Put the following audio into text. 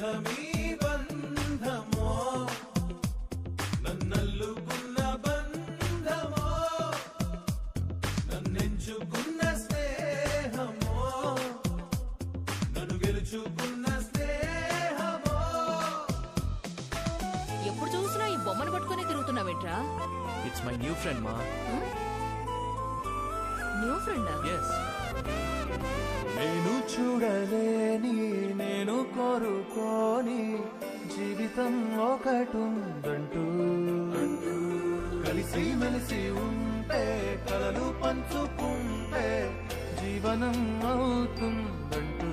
బంధమీ బంధమో నన్నల్లుకున్న బంధమో నన్నెంచుకున్న స్నేహమో నన్ను గెలుచుకున్న స్నేహమో. ఎప్పుడు చూసినా ఈ బొమ్మను పట్టుకునే తిరుగుతున్నావేంట్రా? ఇట్స్ మై న్యూ ఫ్రెండ్ మా. New friend? ఎస్. నేను చూడలేని నేను కోరుకోని జీవితం ఒకటుందంటూ కలిసి మెలిసి ఉంటే కలలు పంచుకుంటే జీవనం అవుతుందంటూ